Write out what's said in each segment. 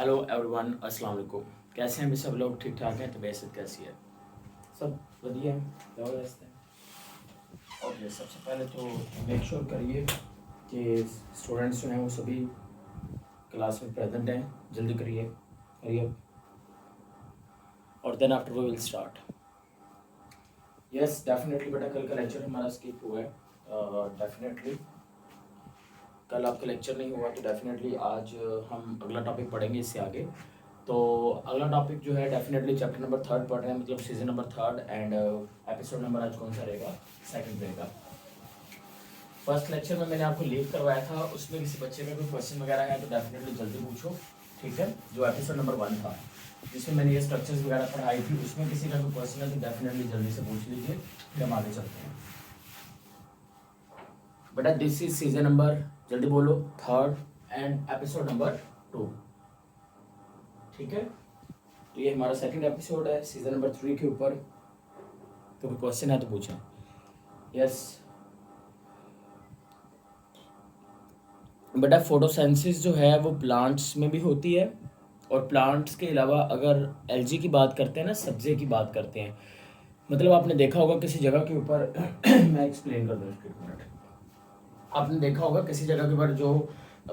Hello everyone, अस्सलाम वालेकुम। कैसे हैं भी सब लोग? ठीक ठाक हैं? तबीयत कैसी है? सब बढ़िया है, ज़बरदस्त है। ओके, सबसे पहले तो मेक श्योर करिए कि स्टूडेंट्स जो हैं वो सभी क्लास में प्रेजेंट हैं। जल्दी करिए, करिए। और then after we will start. Yes definitely बेटा, कल का लेक्चर हमारा स्किप हुआ है। डेफिनेटली कल आपका लेक्चर नहीं हुआ तो डेफिनेटली आज हम अगला टॉपिक पढ़ेंगे इससे आगे। तो अगला टॉपिक जो है डेफिनेटली चैप्टर नंबर 3 पढ़ रहे हैं, मतलब season number 3 and episode number आज कौन सा रहेगा? 2 रहेगा। फर्स्ट लेक्चर में मैंने आपको लीव करवाया था, उसमें किसी बच्चे का कोई क्वेश्चन वगैरह है तो डेफिनेटली जल्दी पूछो, ठीक है। जो एपिसोड नंबर 1 था जिसमें मैंने ये स्ट्रक्चर्स वगैरह पढ़ाई थी, उसमें किसी का कोई क्वेश्चन है तो डेफिनेटली जल्दी से पूछ लीजिए, फिर हम आगे चलते हैं। बेटा दिस इज सीजन नंबर, जल्दी बोलो, 3 एंड एपिसोड नंबर 2, ठीक है। तो ये हमारा सेकंड एपिसोड है सीजन नंबर 3 के ऊपर। तो कोई क्वेश्चन है तो पूछें। यस बेटा, फोटोसिंथेसिस जो है वो प्लांट्स में भी होती है, और प्लांट्स के अलावा अगर एलजी की बात करते हैं ना, सब्जे की बात करते हैं, मतलब आपने देखा होगा किसी जगह के ऊपर मैं एक्सप्लेन कर दूँ इसको एक मिनट। आपने देखा होगा किसी जगह के ऊपर जो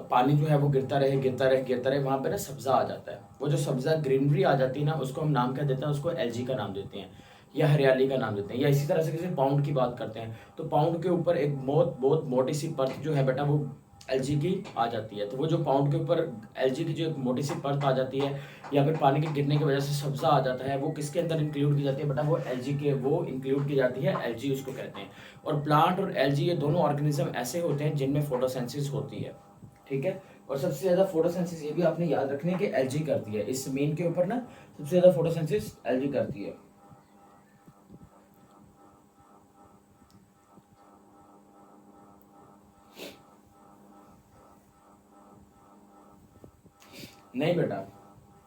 पानी जो है वो गिरता रहे गिरता रहे गिरता रहे, वहाँ पे ना सब्जा आ जाता है। वो जो सब्जा ग्रीनरी आ जाती है ना, उसको हम नाम क्या देते हैं? उसको एलजी का नाम देते हैं, या हरियाली का नाम देते हैं। या इसी तरह से किसी पाउंड की बात करते हैं तो पाउंड के ऊपर एक बहुत बहुत मोटी सी परत जो है बेटा वो एलजी की आ जाती है। तो वो जो पाउंड के ऊपर एलजी की जो एक मोटी सी परत आ जाती है, या फिर पानी के गिरने की वजह से सब्जा आ जाता है, वो किसके अंदर इंक्लूड की जाती है बेटा? वो एलजी के, वो इंक्लूड की जाती है, एलजी उसको कहते हैं। और प्लांट और एलजी ये दोनों ऑर्गेनिज्म ऐसे होते हैं जिनमें फोटोसिंथेसिस होती है, ठीक है। और सबसे ज़्यादा फोटोसिंथेसिस ये भी आपने याद रखनी है कि एलजी करती है। इस ज़मीन के ऊपर ना सबसे ज़्यादा फोटोसिंथेसिस एलजी करती है। नहीं बेटा,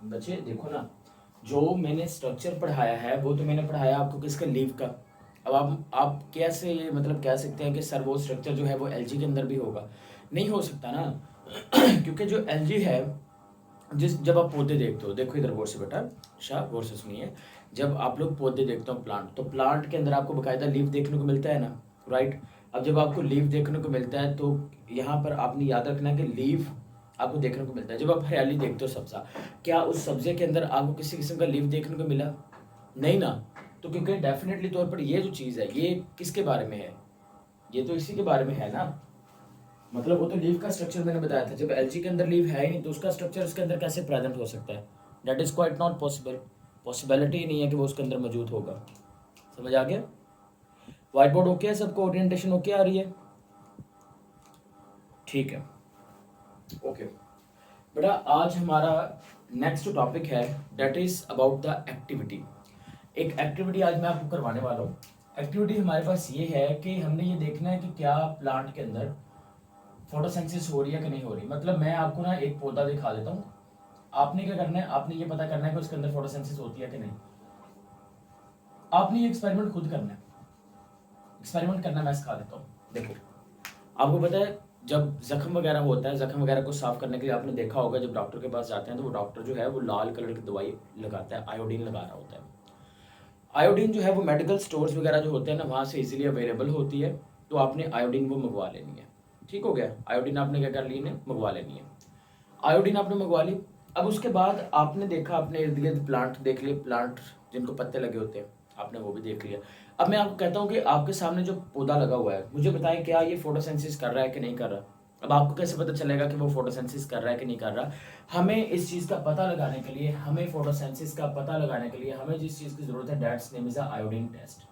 बच्चे देखो ना, जो मैंने स्ट्रक्चर पढ़ाया है वो तो मैंने पढ़ाया आपको किसका? लीव का। अब आप कैसे मतलब कह सकते हैं कि सर वो स्ट्रक्चर जो है वो एलजी के अंदर भी होगा? नहीं हो सकता ना क्योंकि जो एलजी है, जब आप पौधे देखते हो, देखो इधर गौर से बेटा, शाह गौर से सुनिए। जब आप लोग पौधे देखते हो प्लांट, तो प्लांट के अंदर आपको बकायदा लीव देखने को मिलता है ना, राइट। अब जब आपको लीव देखने को मिलता है तो यहाँ पर आपने याद रखना है कि लीव आपको देखने को मिलता है। जब आप हरियाली देखते हो सब्जा, क्या उस सब्जे के अंदर आपको किसी किस्म का लीव देखने को मिला? नहीं ना। तो क्योंकि डेफिनेटली तौर पर ये जो चीज़ है ये किसके बारे में है? ये तो इसी के बारे में है ना। मतलब वो तो लीव का स्ट्रक्चर मैंने बताया था, जब एलजी के अंदर लीव है ही नहीं तो उसका स्ट्रक्चर उसके अंदर कैसे प्रेजेंट हो सकता है? That is quite not possible. Possibility ही नहीं है कि वो उसके अंदर मौजूद होगा। समझ आ गया? व्हाइट बोर्ड ओके है सबको? ओरिएंटेशन ओके आ रही है? ठीक है, ओके बेटा। आज हमारा नेक्स्ट टॉपिक है that is about the activity. एक एक्टिविटी आज मैं आपको करवाने वाला हूँ। एक्टिविटी हमारे पास ये है कि हमने ये देखना है कि क्या प्लांट के अंदर फोटोसिंथेसिस हो रही है कि नहीं हो रही। मतलब मैं आपको ना एक पौधा दिखा देता हूँ, आपने क्या करना है, आपने ये पता करना है कि उसके अंदर फोटोसिंथेसिस होती है कि नहीं। आपने ये एक्सपेरिमेंट खुद करना है। एक्सपेरिमेंट करना मैं सिखा देता हूँ। देखो, आपको पता है जब जख्म वगैरह होता है, जख्म वगैरह को साफ करने के लिए आपने देखा होगा जब डॉक्टर के पास जाते हैं तो वो डॉक्टर जो है वो लाल कलर की दवाई लगाता है, आयोडीन लगा रहा होता है। आयोडीन जो है वो मेडिकल स्टोर्स वगैरह जो होते हैं ना वहाँ से इजीली अवेलेबल होती है, तो आपने आयोडीन वो मंगवा लेनी है। ठीक हो गया? आयोडीन आपने क्या कर ली है? मंगवा लेनी है। आयोडीन आपने मंगवा ली। अब उसके बाद आपने देखा, अपने इर्द गिर्द प्लांट देख लिए, प्लांट जिनको पत्ते लगे होते हैं आपने वो भी देख लिया। अब मैं आपको कहता हूँ कि आपके सामने जो पौधा लगा हुआ है, मुझे बताएं क्या ये फोटोसिंथेसिस कर रहा है कि नहीं कर रहा। अब आपको कैसे पता चलेगा कि वो फोटोसिंथेसिस कर रहा है कि नहीं कर रहा? हमें इस चीज़ का पता लगाने के लिए, हमें फोटोसिंथेसिस का पता लगाने के लिए हमें जिस चीज़ की जरूरत है, that's name is iodine test.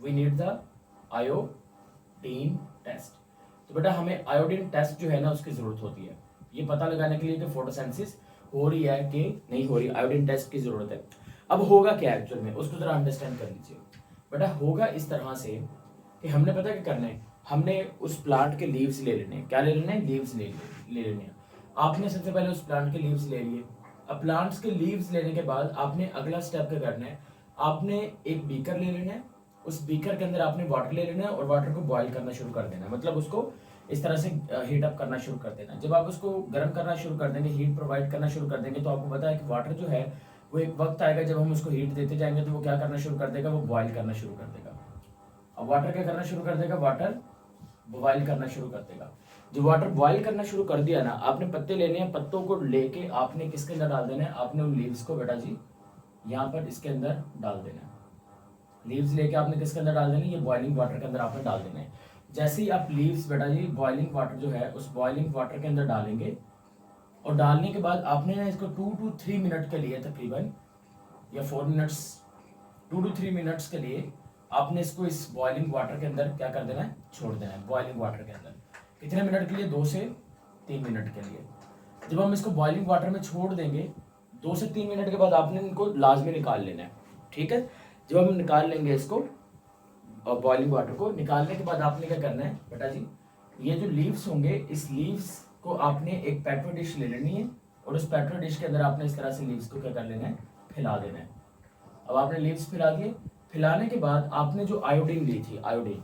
We need the iodine test. तो बेटा हमें आयोडीन टेस्ट जो है ना उसकी जरूरत होती है, ये पता लगाने के लिए कि फोटोसिंथेसिस हो रही है कि नहीं हो रही। आयोडीन टेस्ट की जरूरत है। अब होगा क्या एक्चुअल में, उसको जरा अंडरस्टैंड कर लीजिए। बेटा होगा इस तरह से कि हमने पता क्या करना है, हमने उस प्लांट के लीव्स ले लेने। क्या ले लेने? लीव्स ले लेने हैं। आपने सबसे पहले उस प्लांट के लीव्स ले लिए। अब प्लांट्स के लीव्स लेने के बाद आपने अगला स्टेप क्या करना है, आपने एक बीकर ले लेना है। उस बीकर के अंदर आपने वाटर ले लेना है और वाटर को बॉईल करना शुरू कर देना है। मतलब उसको इस तरह से हीट अप करना शुरू कर देना। जब आप उसको गर्म करना शुरू कर देंगे, हीट प्रोवाइड करना शुरू कर देंगे, तो आपको पता है कि वाटर जो है वो एक वक्त आएगा जब हम उसको हीट देते जाएंगे तो वो क्या करना शुरू कर देगा, वो बॉयल करना शुरू कर देगा। अब वाटर क्या करना शुरू कर देगा, वाटर बॉयल करना शुरू कर देगा। जब वाटर बॉयल करना शुरू कर दिया ना, आपने पत्ते लेने हैं, पत्तों को लेके आपने किसके अंदर डाल देना है, आपने उन लीव्स को बेटा जी यहाँ पर इसके अंदर डाल देना है। लीव्स लेके आपने किसके अंदर डाल देना है, ये बॉइलिंग वाटर के अंदर आपने डाल देना है। जैसे ही आप लीव्स बेटा जी बॉइलिंग वाटर जो है उस बॉइलिंग वाटर के अंदर डालेंगे, और डालने के बाद आपने ना इसको 2 to 3 मिनट के लिए तकरीबन, या 4 मिनट्स, 2 to 3 मिनट्स के लिए आपने इसको इस बॉइलिंग वाटर के अंदर क्या कर देना है, छोड़ देना है। बॉइलिंग वाटर के अंदर कितने मिनट के लिए, 2 से 3 मिनट के लिए। जब हम इसको बॉइलिंग वाटर में छोड़ देंगे 2 से 3 मिनट के बाद आपने इनको लाजमी निकाल लेना है, ठीक है। जब हम निकाल लेंगे इसको और बॉइलिंग वाटर को निकालने के बाद आपने क्या करना है बेटा जी, ये जो लीव्स होंगे इस लीव्स को आपने एक पेट्रो डिश ले लेनी है, और उस पेट्रो डिश के अंदर आपने इस तरह से लीव्स को क्या कर लेना है, फैला देना है। अब आपने लीव्स फैला दिए, फैलाने के बाद आपने जो आयोडीन ली थी, आयोडीन,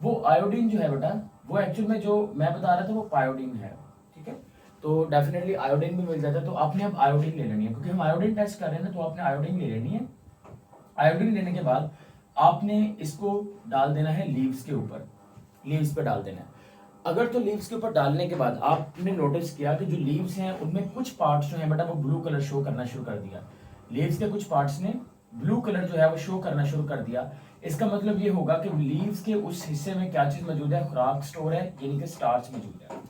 वो आयोडीन जो है बेटा वो एक्चुअल में जो मैं बता रहा था वो पायोडीन है, ठीक है। तो डेफिनेटली आयोडीन भी मिल जाता है, तो आपने अब आयोडीन ले लेनी है, क्योंकि हम आयोडीन टेस्ट कर रहे हैं ना, तो आपने आयोडीन ले लेनी है। आयोडीन लेने के बाद आपने इसको डाल देना है लीव्स के ऊपर, लीव्स पे डाल देना है। अगर तो लीव्स के ऊपर डालने के बाद आपने नोटिस किया कि जो लीव्स हैं उनमें कुछ पार्ट्स जो हैं बेटा वो ब्लू कलर शो करना शुरू कर दिया, लीव्स के कुछ पार्ट्स ने ब्लू कलर जो है वो शो करना शुरू कर दिया, इसका मतलब ये होगा कि लीव्स के उस हिस्से में क्या चीज मौजूद है, खुराक स्टोर है, यानी कि स्टार्च मौजूद है।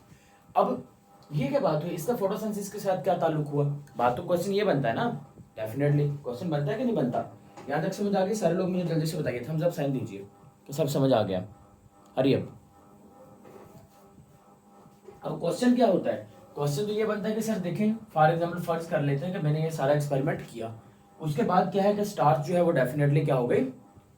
अब ये क्या बात हुई, इसका फोटोसिंथेसिस के साथ क्या ताल्लुक हुआ, बात तो क्वेश्चन ये बनता है ना, डेफिनेटली क्वेश्चन बनता है कि नहीं बनता। यहाँ तक समझ आ गई, सारे लोग मुझे जल्दी से बताइए, थम्स अप साइन दीजिए तो सब समझ आ गया। हरी अब क्वेश्चन क्या होता है, क्वेश्चन तो ये बनता है कि सर देखें, फॉर एग्जांपल फर्ज कर लेते हैं कि मैंने ये सारा एक्सपेरिमेंट किया, उसके बाद क्या है कि स्टार्च जो है वो डेफिनेटली क्या हो गई,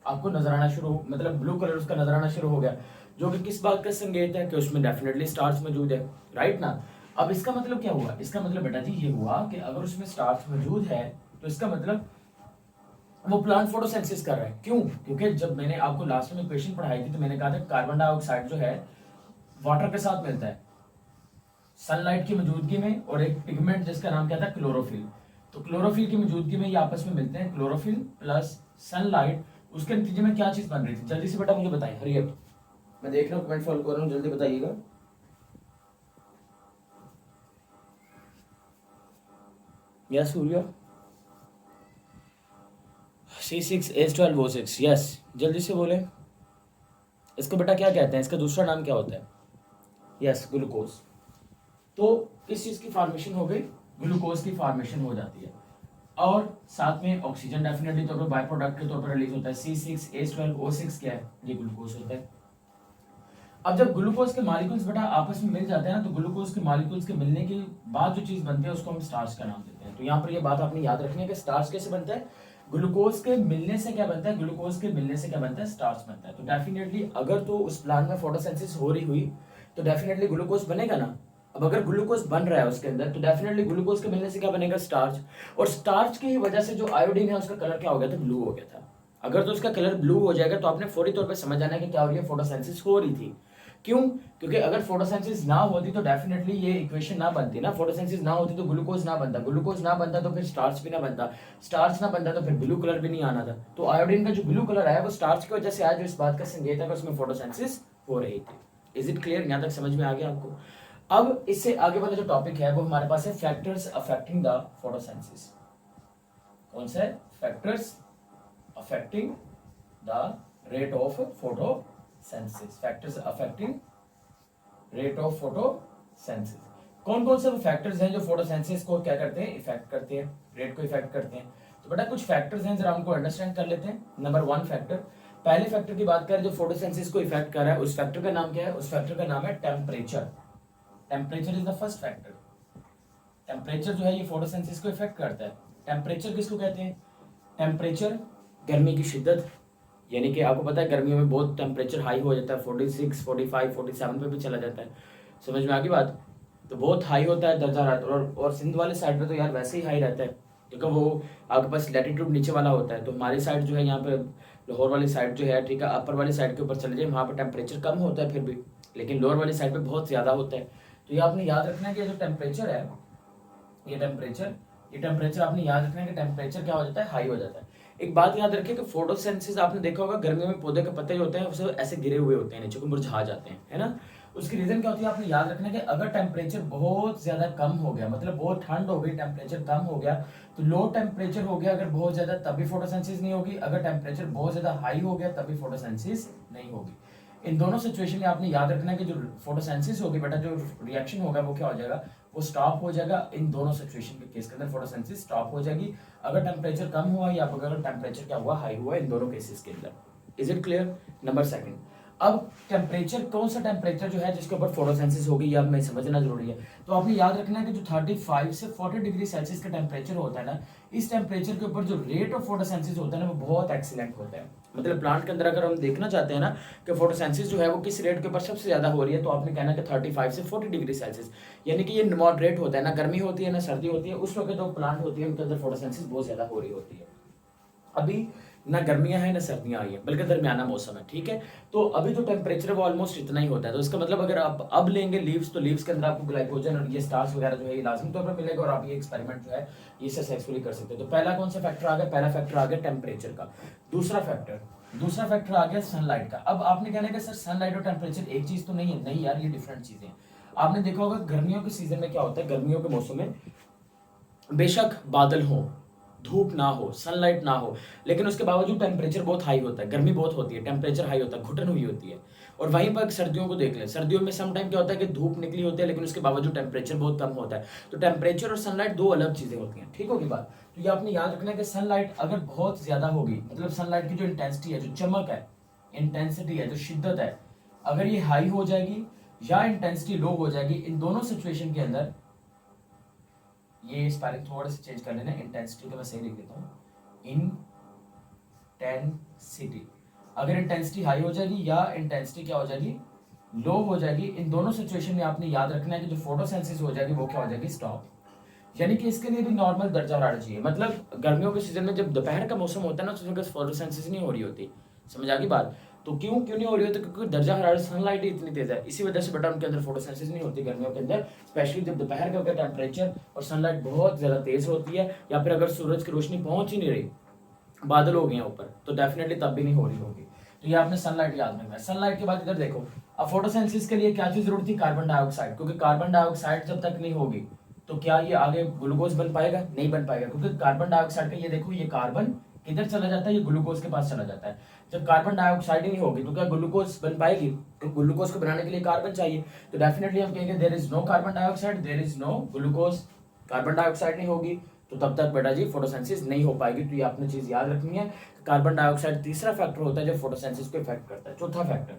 आपको नजर आना शुरू, मतलब ब्लू कलर उसका नजर आना शुरू हो गया, जो कि किस बात का संकेत है कि उसमें डेफिनेटली स्टार्च मौजूद है, राइट ना। अब इसका मतलब क्या हुआ, इसका मतलब बेटा जी ये हुआ कि अगर उसमें स्टार्च मौजूद है तो इसका मतलब वो प्लांट फोटोसिंथेसिस कर रहा है। क्यों, क्योंकि जब मैंने आपको लास्ट में इक्वेशन पढ़ाई थी तो मैंने कहा था कार्बन डाइऑक्साइड जो है वाटर के साथ मिलता है सनलाइट की मौजूदगी में, और एक पिगमेंट जिसका नाम क्या था, क्लोरोफिल। तो क्लोरोफिल की मौजूदगी में ये आपस में मिलते हैं, क्लोरोफिल प्लस सनलाइट, उसके नतीजे में क्या चीज बन रही थी, जल्दी से बेटा मुझे बताइए, हरी अप, मैं देख रहा हूँ कमेंट फॉलो कर रहा हूँ, जल्दी बताइएगा। यस सूर्या, C6H12O6, यस जल्दी से बोले, इसको बेटा क्या कहते हैं, इसका दूसरा नाम क्या होता है, यस ग्लूकोज। तो इस चीज की फॉर्मेशन हो गई, ग्लूकोज की फॉर्मेशन हो जाती है, और साथ में ऑक्सीजन डेफिनेटली तौर पर बाय प्रोडक्ट के तौर पर रिलीज होता है। C6H12O6 क्या है, ये ग्लूकोज होता है। अब जब ग्लूकोज के मॉलिक्यूल्स बेटा आपस में मिल जाते हैं ना, तो ग्लूकोज के मॉलिक्यूल्स के मिलने के बाद जो चीज बनती है उसको हम स्टार्च का नाम देते हैं। तो यहाँ पर ये बात आपने याद रखनी है कि स्टार्च कैसे बनता है, ग्लूकोज के मिलने से क्या बनता है, ग्लूकोज के मिलने से क्या बनता है, स्टार्च बनता है। तो डेफिनेटली अगर तो उस प्लांट में फोटोसिंथेसिस हो रही हुई तो डेफिनेटली ग्लूकोज बनेगा ना। अब अगर ग्लूकोज बन रहा है उसके अंदर तो डेफिनेटली ग्लूकोज के मिलने से क्या बनेगा, स्टार्च, और स्टार्च की वजह से जो आयोडीन है उसका कलर क्या हो गया था, ब्लू हो गया था। अगर तो उसका कलर ब्लू हो जाएगा तो आपने फौरी तौर पे समझ जाना है कि क्या हो रही है, फोटोसिंथेसिस हो रही थी। क्यों, क्योंकि अगर फोटोसिंथेसिस ना होती तो डेफिनेटली ये इक्वेशन ना बनती ना, फोटोसिंथेसिस ना होती तो ग्लूकोज ना बनता, ग्लूकोज ना बनता तो फिर स्टार्च भी ना बनता, स्टार्च ना बनता तो फिर ब्लू कलर भी नहीं आना था। तो आयोडीन का जो ब्लू कलर आया वो स्टार्च की वजह से आया, जो इस बात का संकेत है कि उसमें फोटोसिंथेसिस हो रही थी। इज इट क्लियर, यहाँ तक समझ में आ गया आपको। अब इससे आगे वाला जो टॉपिक है वो हमारे पास है फैक्टर्स अफेक्टिंग द फोटोसिंथेसिस। कौन सा है, factors affecting the rate of photosynthesis, factors affecting rate of photosynthesis. कौन कौन से फैक्टर्स हैं जो फोटोसिंथेसिस को क्या करते हैं, इफेक्ट करते हैं, रेट को इफेक्ट करते हैं। तो बेटा कुछ फैक्टर्स हैं, जरा उनको अंडरस्टैंड कर लेते हैं। नंबर 1 फैक्टर, पहले फैक्टर की बात करें जो फोटोसिंथेसिस को इफेक्ट कर रहा है, उस फैक्टर का नाम क्या है, उस फैक्टर का नाम है temperature. Temperature is the first factor. Temperature जो है ये फोटोसिंथेसिस को इफेक्ट करता है। टेम्परेचर किसको कहते हैं, टेम्परेचर गर्मी की शिद्दत, यानी कि आपको पता है गर्मियों में बहुत टेम्परेचर हाई हो जाता है, 46, 45, 47 पे भी चला जाता है। समझ में आ गई बात, तो बहुत हाई होता है दर्जा रात, और सिंध वाले साइड पे तो यार वैसे ही हाई रहता है, क्योंकि वो आपके पास लैटिट्यूड नीचे वाला होता है। तो हमारी साइड जो है यहाँ पे लाहौर वाली साइड जो है, ठीक है, अपर वाली साइड के ऊपर चले जाए, वहाँ पर टेम्परेचर कम होता है फिर भी, लेकिन लोअर वाली साइड पे बहुत ज़्यादा होता है। तो ये आपने याद रखना है कि जो टेम्परेचर है, ये टेम्परेचर आपने याद रखना है कि टेम्परेचर क्या हो जाता है, हाई हो जाता है। एक बात याद रखिए कि फोटोसिंथेसिस आपने देखा होगा, गर्मियों में पौधे के पत्ते जो होते हैं वो ऐसे गिरे हुए होते हैं, नीचे को मुरझा जाते हैं, है ना। उसकी रीजन क्या होती है, आपने याद रखना है कि अगर टेम्परेचर बहुत ज्यादा कम हो गया, मतलब बहुत ठंड हो गई, टेम्परेचर कम हो गया, तो लो टेम्परेचर हो गया अगर बहुत ज्यादा, तभी फोटोसिंथेसिस नहीं होगी। अगर टेम्परेचर बहुत ज्यादा हाई हो गया तभी फोटोसिंथेसिस नहीं होगी। इन दोनों सिचुएशन में आपने याद रखना है कि जो फोटोसिंथेसिस होगी बेटा, जो रिएक्शन होगा वो क्या हो जाएगा, वो स्टॉप हो जाएगा। इन दोनों सिचुएशन के केस के अंदर फोटोसिंथेसिस स्टॉप हो जाएगी, अगर टेम्परेचर कम हुआ या अगर टेम्परेचर क्या हुआ, हाई हुआ, इन दोनों केसेस के अंदर। Is it clear? Number second, अब टेम्परेचर, कौन सा टेम्परेचर जो है जिसके ऊपर फोटोसिंथेसिस होगी, ये हमें समझना जरूरी है। तो आपने याद रखना है कि जो 35 से 40 डिग्री सेल्सियस का टेम्परेचर होता है ना, इस टेम्परेचर के ऊपर जो रेट ऑफ फोटोसिंथेसिस होता है ना, वो बहुत एक्सीलेंट होता है। मतलब प्लांट के अंदर अगर हम देखना चाहते हैं ना कि फोटोसिंथेसिस जो है वो किस रेट के ऊपर सबसे ज्यादा हो रही है, तो आपने कहना कि 35 से 40 डिग्री सेल्सियस, यानी कि ये मॉडरेट होता है, ना गर्मी होती है ना सर्दी होती है, उस वक्त जो प्लांट होती है उनके अंदर फोटोसिंथेसिस बहुत ज्यादा हो रही होती है। अभी ना गर्मियां हैं ना सर्दियां आई हैं, बल्कि दरमियाना मौसम है, ठीक है। तो अभी जो टेम्परेचर है वो ऑलमोस्ट इतना ही होता है। तो इसका मतलब अगर आप अब लेंगे लीव्स, तो लीव्स के अंदर आपको ग्लाइकोजन और ये स्टार्च वगैरह जो है ये लाजमी तौर पर मिलेगा, और आप ये एक्सपेरिमेंट जो है ये सक्सेसफुली कर सकते हो। तो पहला कौन सा फैक्टर आ गया, पहला फैक्टर आ गया टेम्परेचर का। दूसरा फैक्टर आ गया सनलाइट का। अब आपने कहना है कि सर सनलाइट और टेम्परेचर एक चीज तो नहीं है, नहीं यार, ये डिफरेंट चीजें हैं। आपने देखा होगा गर्मियों के सीजन में क्या होता है, गर्मियों के मौसम में बेशक बादल हो, धूप ना हो, सनलाइट ना हो, लेकिन उसके बावजूद टेम्परेचर बहुत हाई होता है, गर्मी बहुत होती है, टेम्परेचर हाई होता है, घुटन हुई होती है। और वहीं पर सर्दियों को देख लें, सर्दियों में सम टाइम क्या होता है कि धूप निकली होती है, लेकिन उसके बावजूद टेम्परेचर बहुत कम होता है। तो टेम्परेचर और सनलाइट दो अलग चीजें होती हैं, ठीक होगी बात। तो ये आपने याद रखना है कि सनलाइट अगर बहुत ज्यादा होगी, मतलब सनलाइट की जो इंटेंसिटी है, जो चमक है, इंटेंसिटी है, जो शिद्दत है, अगर ये हाई हो जाएगी या इंटेंसिटी लो हो जाएगी, इन दोनों सिचुएशन के अंदर, ये स्पेलिंग थोड़ा सा चेंज कर लेना, इंटेंसिटी तो मैं सही लिख देता हूँ, इंटेंसिटी, अगर इंटेंसिटी हाई हो जाएगी या इंटेंसिटी क्या हो जाएगी, लो हो जाएगी, इन दोनों सिचुएशन में आपने याद रखना है कि जो फोटोसिंथेसिस हो जाएगी वो क्या हो जाएगी, स्टॉप। यानी कि इसके लिए भी नॉर्मल दर्जा हरारत चाहिए। मतलब गर्मियों के सीजन में जब दोपहर का मौसम होता है ना, तो उसमें फोटोसिंथेसिस नहीं हो रही होती, समझ आ गई बात। तो क्यों नहीं हो रही होती, क्योंकि दर्जा हरारत सनलाइट इतनी तेज है, इसी वजह से बेटा उनके अंदर फोटोसिंथेसिस नहीं होती गर्मियों के अंदर, स्पेशली जब दोपहर का होगा टेम्परेचर और सनलाइट बहुत ज्यादा तेज होती है, या फिर अगर सूरज की रोशनी पहुंच ही नहीं रही, बादल हो गए हैं ऊपर, तो डेफिनेटली तब भी नहीं हो रही होगी। तो ये आपने सनलाइट याद रखना है। सनलाइट के बाद इधर देखो, अब फोटोसिंथेसिस के लिए क्या चीज जरूरत थी, कार्बन डाइऑक्साइड, क्योंकि कार्बन डाइऑक्साइड जब तक नहीं होगी तो क्या ये आगे ग्लूकोज बन पाएगा, नहीं बन पाएगा, क्योंकि कार्बन डाइऑक्साइड का ये देखो, ये कार्बन किधर चला जाता है, ये ग्लूकोज के पास चला जाता है। जब कार्बन डाइऑक्साइड ही नहीं होगी तो क्या ग्लूकोज बन पाएगी, तो ग्लूकोज को बनाने के लिए कार्बन चाहिए, तो डेफिनेटली हम कहेंगे there is no carbon dioxide, there is no glucose. Carbon dioxide नहीं होगी तो तब तक बेटा जी फोटोसिंथेसिस नहीं हो पाएगी। तो ये आपने चीज याद रखनी है, कार्बन डाइऑक्साइड तीसरा फैक्टर होता है जो फोटोसिंथेसिस को इफेक्ट करता है। चौथा फैक्टर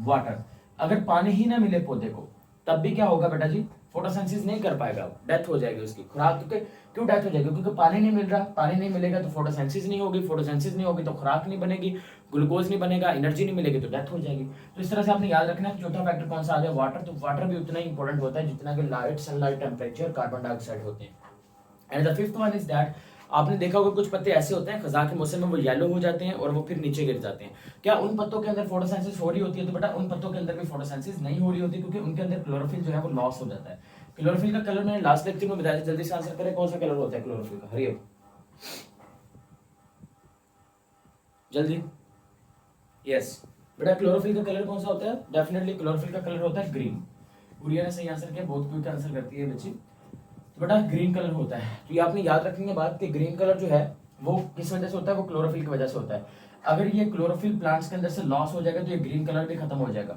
वाटर, अगर पानी ही ना मिले पौधे को तब भी क्या होगा बेटा जी, फोटोसिंथेसिस नहीं कर पाएगा, डेथ हो जाएगी उसकी खुराक। क्योंकि क्यों डेथ हो जाएगी, क्योंकि पानी नहीं मिल रहा, पानी नहीं मिलेगा तो फोटोसिंथेसिस नहीं होगी, फोटोसिंथेसिस नहीं होगी तो खुराक नहीं बनेगी, ग्लूकोज नहीं बनेगा, एनर्जी नहीं मिलेगी तो डेथ हो जाएगी। तो इस तरह से आपने याद रखना है चौथा फैक्टर कौन सा आ गया, वाटर। तो वाटर भी उतना ही इंपॉर्टेंट होता है जितना कि light, sunlight, temperature, carbon dioxide होते हैं। And the fifth one is that, आपने देखा होगा कुछ पत्ते ऐसे होते हैं खजा के मौसम में वो येलो हो जाते हैं और वो फिर नीचे गिर जाते हैं। क्या उन पत्तों के अंदर फोटोसिंथेसिस हो रही होती है, तो बेटा उन पत्तों के अंदर भी फोटोसिंथेसिस नहीं हो रही होती, क्योंकि उनके अंदर क्लोरोफिल जो है वो लॉस हो जाता है। क्लोरोफिल का कलर मैंने लास्ट लेक्चर में बताया था, जल्दी से आंसर करें, कौन सा कलर होता है क्लोरोफिल का, हरियो जल्दी। यस बेटा, क्लोरोफिल का कलर कौन सा होता है, डेफिनेटली क्लोरोफिल का कलर होता है ग्रीन। गुड़िया ने सही आंसर किया, बहुत क्विक आंसर करती है बच्ची। तो बेटा ग्रीन कलर होता है। तो ये आपने याद रखेंगे बात कि ग्रीन कलर जो है वो किस वजह से होता है, वो क्लोरोफिल की वजह से होता है। अगर ये क्लोरोफिल प्लांट्स के अंदर से लॉस हो जाएगा तो ये ग्रीन कलर भी खत्म हो जाएगा,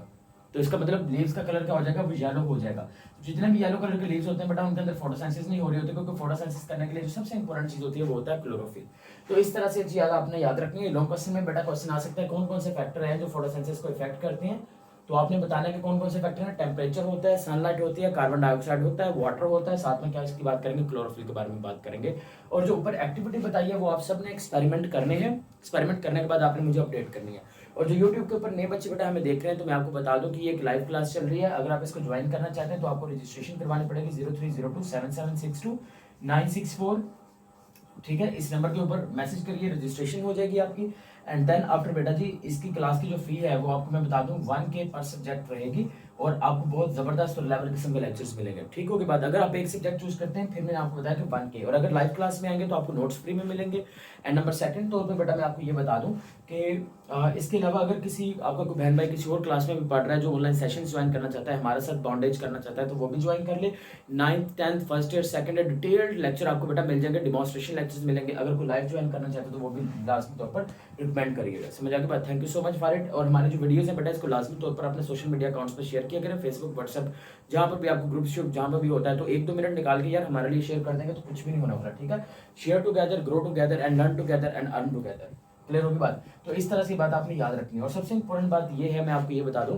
तो इसका मतलब लीव्स का कलर क्या हो जाएगा, वो येलो हो जाएगा। तो जितने भी येलो कलर के लीव्स होते हैं बेटा उनके अंदर फोटोसिंथेसिस नहीं हो रही होती, क्योंकि फोटोसिंथेसिस करने के लिए जो सबसे इंपॉर्टेंट चीज होती है वो होता है क्लोरोफिल। तो इस तरह से चीज आपने याद रखनी है। लॉन्ग क्वेश्चन में बेटा क्वेश्चन आ सकता है कौन कौन से फैक्टर हैं जो फोटोसिंथेसिस को इफेक्ट करते हैं, तो आपने बताना है कि कौन कौन से फैक्टर हैं। टेम्परेचर होता है, सनलाइट होती है, कार्बन डाइऑक्साइड होता है, वाटर होता है, साथ में क्या इसकी बात करेंगे, क्लोरोफिल के बारे में बात करेंगे। और जो ऊपर एक्टिविटी बताई है वो आप सबने एक्सपेरिमेंट करने हैं, एक्सपेरिमेंट करने के बाद आपने मुझे अपडेट करनी है। और जो यूट्यूब के ऊपर नए बच्चे बेटा हमें देख रहे हैं, तो मैं आपको बता दूं कि ये एक लाइव क्लास चल रही है। अगर आप इसको ज्वाइन करना चाहते हैं तो आपको रजिस्ट्रेशन करवानी पड़ेगी 03027762 964, ठीक है। इस नंबर के ऊपर मैसेज करिए, रजिस्ट्रेशन हो जाएगी आपकी। एंड देन आफ्टर बेटा जी इसकी क्लास की जो फी है वो आपको मैं बता दूं 1K पर सब्जेक्ट रहेगी और आपको बहुत जबरदस्त और लेवल किस्म के लेक्चर्स मिलेंगे। ठीक हो गई बात। अगर आप एक सब्जेक्ट चूज करते हैं फिर मैंने आपको बताया कि 1K, और अगर लाइव क्लास में आएंगे तो आपको नोट्स फ्री में मिलेंगे। एंड नंबर सेकंड तौर पे बेटा मैं आपको ये बता दूं कि इसके अलावा अगर किसी आपका कोई बहन भाई किसी और क्लास में भी पढ़ रहा है जो ऑनलाइन सेशन ज्वाइन करना चाहता है, हमारे साथ बॉन्डेज करना चाहता है, तो वो भी ज्वाइन कर ले। 9th 10th first year second year detailed lecture आपको बेटा मिल जाएंगे, डिमॉन्स्ट्रेशन लेक्चर्स मिलेंगे। अगर कोई लाइव ज्वाइन करना चाहता है तो वो भी लाजमी तौर पर रिकमेंड करिएगा। समझ आ गई बात। Thank you so much for it. और हमारे जो वीडियोस हैं बेटा इसको लाजमी तौर पर अपने सोशल मीडिया अकाउंट्स पर शेयर किया करें, फेसबुक व्हाट्सएप जहाँ पर भी आपको ग्रुप शुप जहाँ पर भी होता है तो 1-2 मिनट निकाल के यार हमारे लिए शेयर कर देंगे तो कुछ भी नहीं होना वाला। ठीक है, share together, grow together and learn together and earn together. Clear होगी बात। तो इस तरह से बात आपने याद रखनी है। और सबसे इंपॉर्टेंट बात ये है, मैं आपको ये बता दूं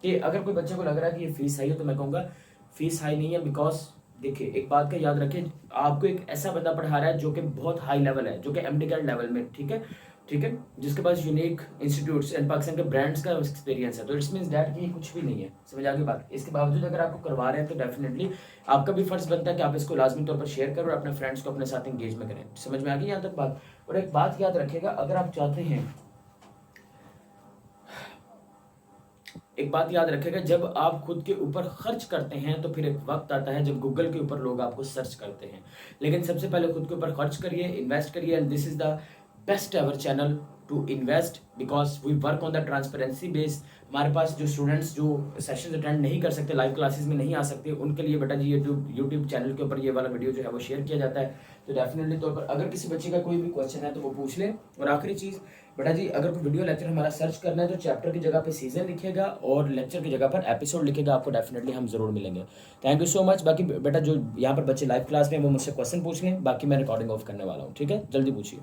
कि अगर कोई बच्चे को लग रहा है कि ये फीस हाई है तो मैं कहूँगा फीस हाई नहीं है। बिकॉज देखिए एक बात का याद रखें, आपको एक ऐसा बंदा पढ़ा रहा है जो कि बहुत हाई लेवल है, जो कि एमडी लेवल में, ठीक है, जिसके पास यूनिक इंस्टीट्यूट्स एंड पाकिस्तान के ब्रांड्स का एक्सपीरियंस है। तो इट्स मीन्स दैट कि ये कुछ भी नहीं है। समझ आ गई बात। इसके बावजूद अगर आपको करवा रहे हैं तो डेफिनेटली आपका भी फर्ज बनता है कि आप इसको लाजमी तौर पर शेयर करो और अपने फ्रेंड्स को अपने साथ इंगेज में करें। समझ में आ गई यहाँ तक बात। और एक बात याद रखिएगा, अगर आप चाहते हैं, एक बात याद रखेगा, जब आप खुद के ऊपर खर्च करते हैं तो फिर एक वक्त आता है जब गूगल के ऊपर लोग आपको सर्च करते हैं। लेकिन सबसे पहले खुद के ऊपर खर्च करिए, इन्वेस्ट करिए, and this is the best ever channel to invest because we work on the transparency base. हमारे पास जो स्टूडेंट्स जो सेशंस अटेंड नहीं कर सकते, लाइव क्लासेस में नहीं आ सकते, उनके लिए बेटा जी यूट्यूब चैनल के ऊपर ये वाला वीडियो जो है वो शेयर किया जाता है। तो डेफिनेटली तौर पर अगर किसी बच्चे का कोई भी क्वेश्चन है तो वो पूछ ले। और आखिरी चीज़ बेटा जी, अगर कोई वीडियो लेक्चर हमारा सर्च करना है तो चैप्टर की जगह पे सीजन लिखेगा और लेक्चर की जगह पर एपिसोड लिखेगा, आपको डेफिनेटली हम जरूर मिलेंगे। Thank you so much. बाकी बेटा जो यहाँ पर बच्चे लाइव क्लास में वो मुझसे क्वेश्चन पूछ लें, बाकी मैं रिकॉर्डिंग ऑफ करने वाला हूँ। ठीक है, जल्दी पूछिए।